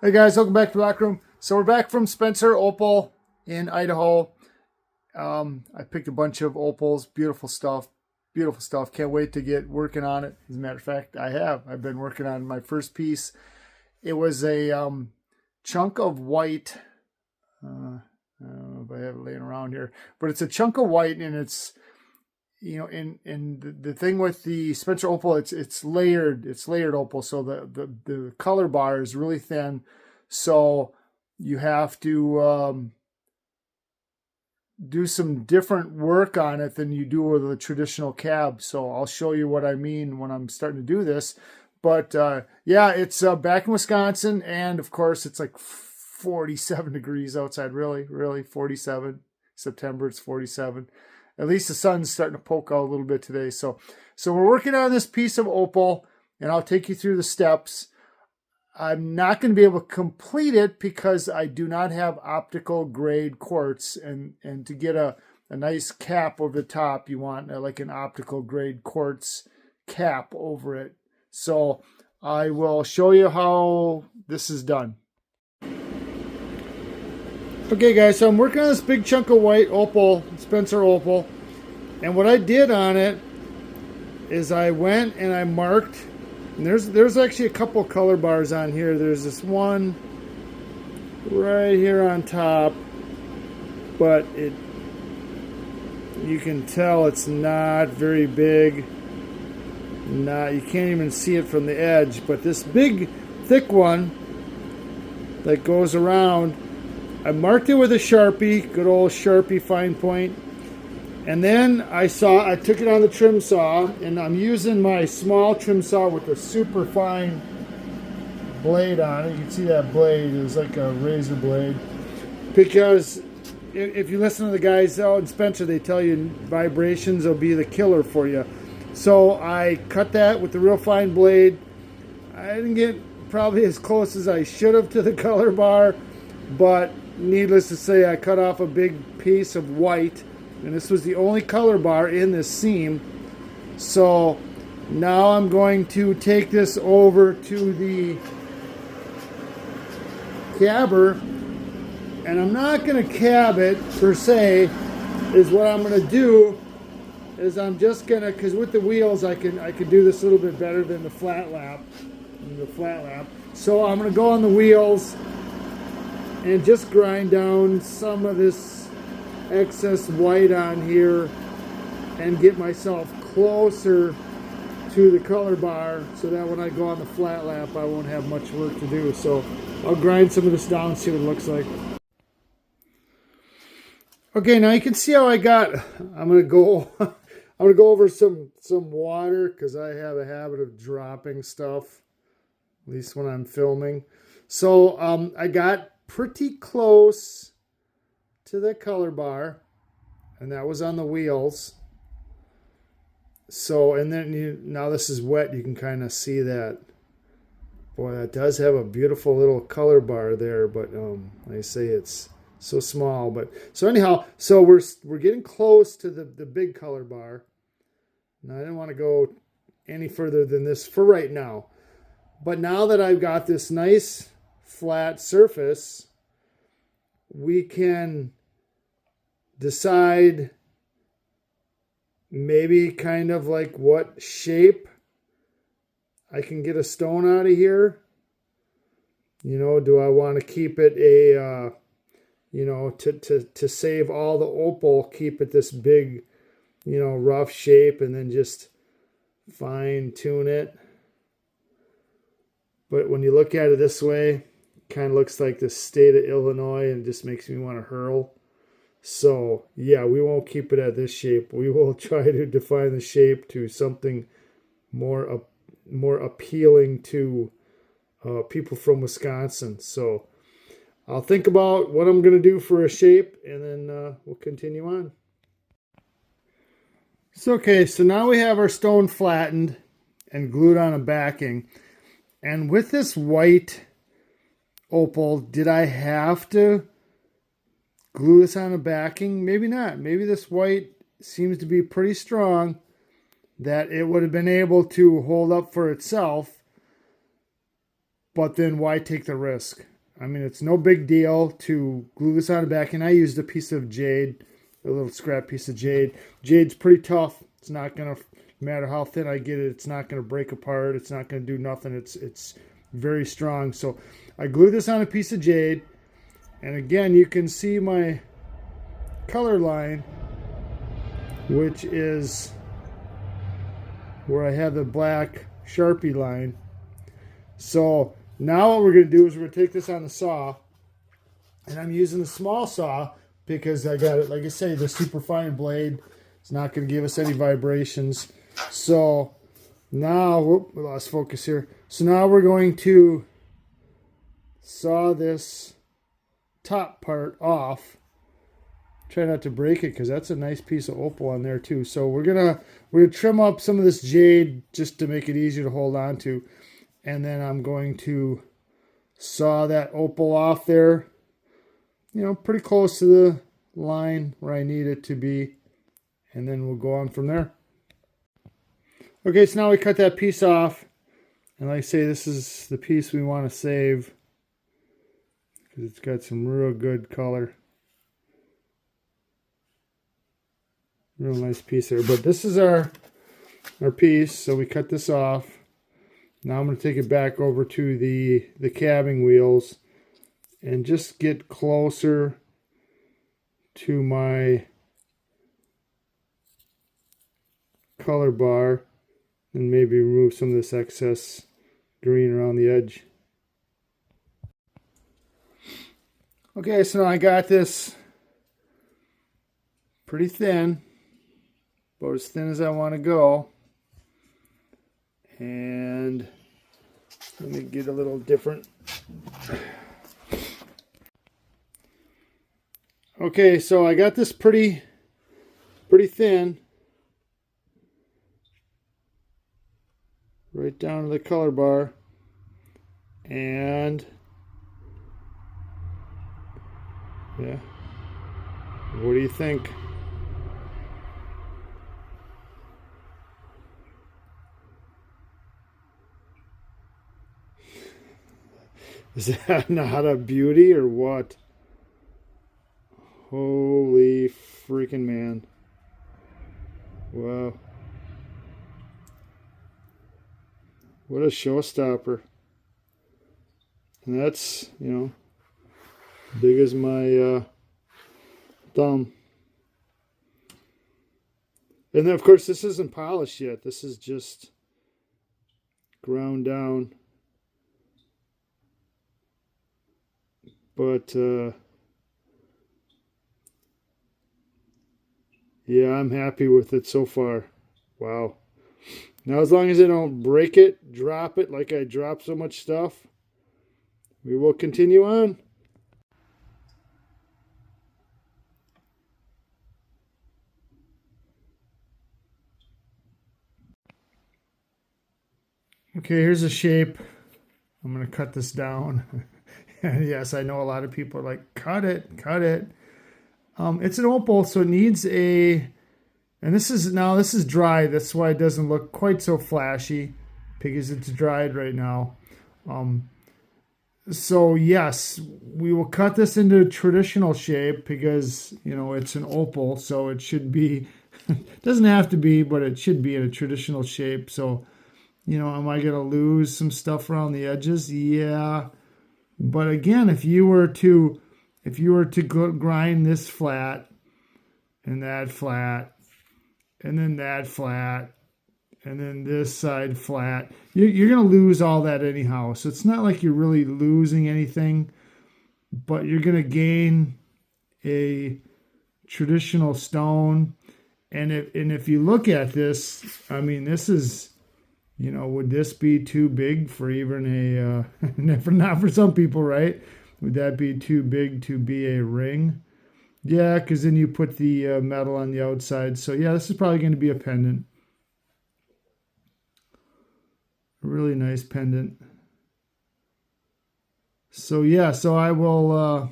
Hey guys, welcome back to Black Room. So we're back from Spencer Opal in Idaho. I picked a bunch of opals, beautiful stuff, beautiful stuff. Can't wait to get working on it. As a matter of fact, I have. I've been working on my first piece. It was a chunk of white. I don't know if I have it laying around here, but it's a chunk of white, and it's in the thing with the Spencer Opal, it's layered opal, so the color bar is really thin, so you have to do some different work on it than you do with a traditional cab. So I'll show you what I mean when I'm starting to do this. But yeah, it's back in Wisconsin, and of course it's like 47 degrees outside. Really 47. September, it's 47. At least the sun's starting to poke out a little bit today. So we're working on this piece of opal, and I'll take you through the steps. I'm not going to be able to complete it because I do not have optical grade quartz, and to get a nice cap over the top, you want like an optical grade quartz cap over it. So I will show you how this is done. Okay guys, so I'm working on this big chunk of white opal, Spencer Opal, and what I did on it is I went and I marked, and there's actually a couple color bars on here. There's this one right here on top, but you can tell it's not very big. You can't even see it from the edge, but this big thick one that goes around, I marked it with a Sharpie, good old Sharpie fine point. And then I took it on the trim saw, and I'm using my small trim saw with a super fine blade on it. You can see that blade is like a razor blade. Because if you listen to the guys out in Spencer, they tell you vibrations will be the killer for you. So I cut that with the real fine blade. I didn't get probably as close as I should have to the color bar, but needless to say, I cut off a big piece of white, and this was the only color bar in this seam. So now I'm going to take this over to the cabber, and I'm not going to cab it per se. Is what I'm going to do is I'm just going to, because with the wheels I can do this a little bit better than the flat lap. So I'm going to go on the wheels and just grind down some of this excess white on here and get myself closer to the color bar so that when I go on the flat lap I won't have much work to do. So I'll grind some of this down and see what it looks like. Okay, now you can see how I'm gonna go over some water, because I have a habit of dropping stuff, at least when I'm filming. So I got pretty close to the color bar, and that was on the wheels. So, and then now this is wet, you can kind of see that. Boy, that does have a beautiful little color bar there, but like I say, it's so small. But so anyhow, so we're getting close to the big color bar. Now I didn't want to go any further than this for right now. But now that I've got this nice flat surface, we can decide maybe kind of like what shape I can get a stone out of here. You know, do I want to keep it a, to save all the opal, keep it this big, rough shape, and then just fine tune it. But when you look at it this way, kind of looks like the state of Illinois, and just makes me want to hurl. So yeah, we won't keep it at this shape. We will try to define the shape to something more appealing to people from Wisconsin. So I'll think about what I'm going to do for a shape, and then we'll continue on. So okay, so now we have our stone flattened and glued on a backing. And with this white opal, did I have to glue this on a backing? Maybe not. Maybe this white seems to be pretty strong that it would have been able to hold up for itself. but then why take the risk? I mean, it's no big deal to glue this on the back, and I used a piece of jade, a little scrap piece of jade. Jade's pretty tough. It's not going to, no matter how thin I get it, it's not going to break apart. It's not going to do nothing. It's very strong. So I glued this on a piece of jade, and again, you can see my color line, which is where I have the black Sharpie line. So now what we're going to do is we're going to take this on the saw, and I'm using the small saw because I got it, like I say, the super fine blade. It's not going to give us any vibrations. So now, whoop, we lost focus here. So now we're going to saw this top part off. Try not to break it because that's a nice piece of opal on there too. So we're gonna trim up some of this jade just to make it easier to hold on to. And then I'm going to saw that opal off there, you know, pretty close to the line where I need it to be. And then we'll go on from there. Okay, so now we cut that piece off. And like I say, this is the piece we want to save because it's got some real good color. Real nice piece there. But this is our piece, so we cut this off. Now I'm going to take it back over to the cabbing wheels and just get closer to my color bar and maybe remove some of this excess green around the edge. Okay, so now I got this pretty thin, about as thin as I want to go. And let me get a little different. Okay, so I got this pretty thin. Right down to the color bar. And yeah. What do you think? Is that not a beauty or what? Holy freaking man. Wow. What a showstopper. And that's, you know, big as my thumb. And then, of course, this isn't polished yet. This is just ground down. But, yeah, I'm happy with it so far. Wow. Now, as long as I don't break it, drop it like I drop so much stuff, we will continue on. Okay, here's a shape. I'm going to cut this down. And yes, I know a lot of people are like, cut it, cut it. It's an opal, so it needs a, and this is dry. That's why it doesn't look quite so flashy because it's dried right now. So yes, we will cut this into a traditional shape because, you know, it's an opal, so it should be, it doesn't have to be, but it should be in a traditional shape. So, you know, am I going to lose some stuff around the edges? Yeah. But again, if you were to grind this flat and that flat and then that flat and then this side flat, you're going to lose all that anyhow. So it's not like you're really losing anything, but you're going to gain a traditional stone. And if you look at this, I mean, this is, you know, would this be too big for even a, not for some people, right? Would that be too big to be a ring? Yeah, because then you put the metal on the outside. So yeah, this is probably going to be a pendant. A really nice pendant. So yeah, so I will,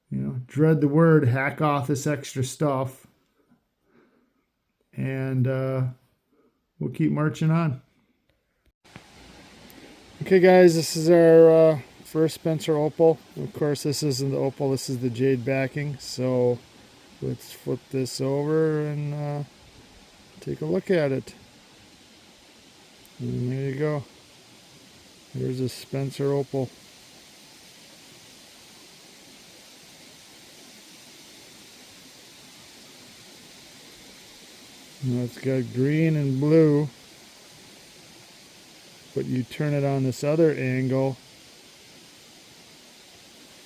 you know, dread the word, hack off this extra stuff. And, we'll keep marching on. Okay guys, this is our first Spencer Opal. Of course this isn't the Opal, this is the jade backing. So let's flip this over and take a look at it. And there you go. Here's a Spencer Opal. Now it's got green and blue, but you turn it on this other angle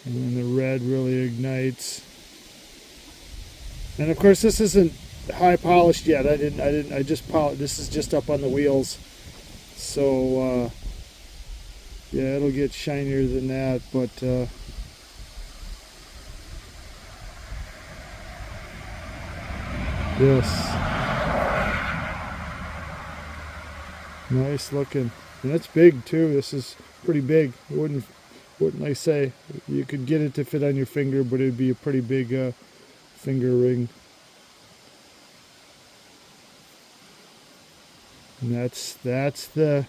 and then the red really ignites. And of course this isn't high polished yet. I just polished. This is just up on the wheels. So yeah, it'll get shinier than that, but yes, nice looking, and it's big too. This is pretty big. Wouldn't I say you could get it to fit on your finger, but it'd be a pretty big finger ring. And that's the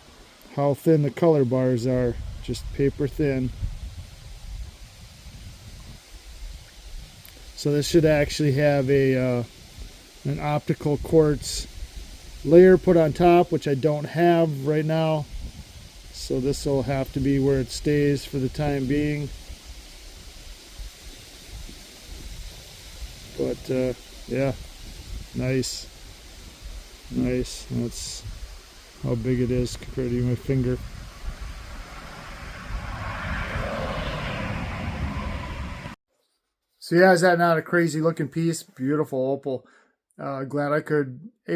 how thin the color bars are, just paper thin. So this should actually have a an optical quartz layer put on top, which I don't have right now. So this will have to be where it stays for the time being. But yeah, nice. That's how big it is compared to my finger. So yeah, is that not a crazy looking piece? Beautiful opal. Glad I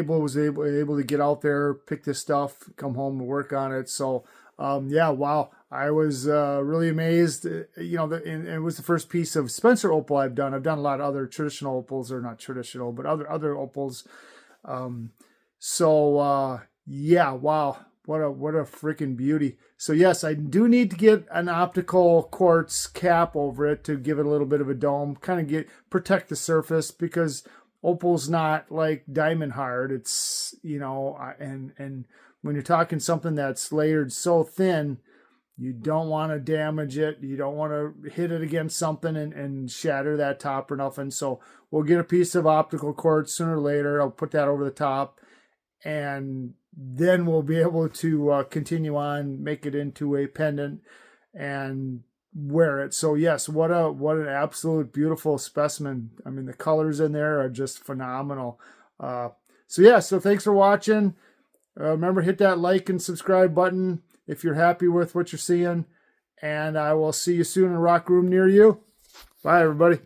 was able to get out there, pick this stuff, come home and work on it. So yeah, wow, I was really amazed. You know, and it was the first piece of Spencer Opal I've done. I've done a lot of other traditional opals, or not traditional, but other opals. Yeah, wow, what a freaking beauty. So yes, I do need to get an optical quartz cap over it to give it a little bit of a dome, kind of protect the surface, because opal's not like diamond hard. It's, you know, and when you're talking something that's layered so thin, you don't want to damage it. You don't want to hit it against something and shatter that top or nothing. So we'll get a piece of optical quartz sooner or later. I'll put that over the top, and then we'll be able to continue on, make it into a pendant and wear it. So yes, what an absolute beautiful specimen. I mean, the colors in there are just phenomenal. So yeah, so thanks for watching. Remember, hit that like and subscribe button if you're happy with what you're seeing, and I will see you soon in a rock room near you. Bye everybody.